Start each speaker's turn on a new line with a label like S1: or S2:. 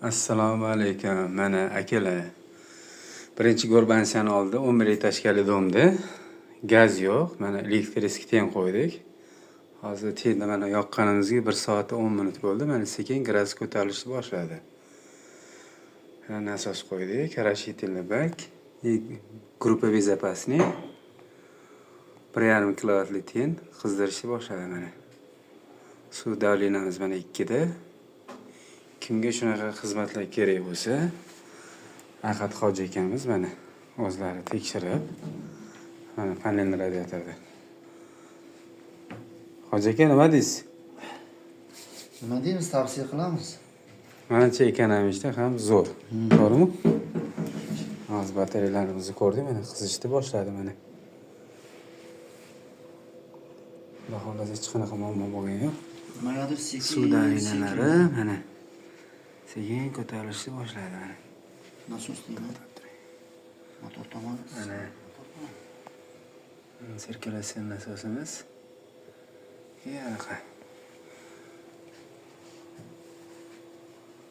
S1: Assalomu alaykum. Mana akalar. Birinchi go'rbansiyani oldi 11 etajkali domda. Gaz yo'q. Mana elektrisk ten qo'ydik. Hozir tenni mana yoqqanimizga 1 soat 10 minut bo'ldi. Mana sekin gradus ko'tarilishni boshladi. Mana nasos qo'ydik. Rashidilni bak. Группа безопасный. 1,5 kilovatli ten qizdirishni boshladi mana. Suv davlenamiz mana 2 da. Kimga shunaqa xizmatlar kerak bo'lsa, Ahad Hoji akamiz mana o'zlari tekshirib, mana panelni radiatorda. Hoji aka nima deysiz?
S2: Nima deymiz, tavsiya qilamiz.
S1: Manimcha ekonomishda ham zo'r. To'g'rimi? Hozir batareyalarimizni ko'rdik, mana qizishni boshladi mana. Xudo xohlasa hech qanaqa muammo bo'lgan yo'q.
S2: Nimagadir sekin.
S1: Suv davlenalari mana sekin ko'tarilishni boshladi mana.
S2: Nasos deyman. Motor tomon.
S1: Mana sirkulyatsiya nasosimiz. Yo'q.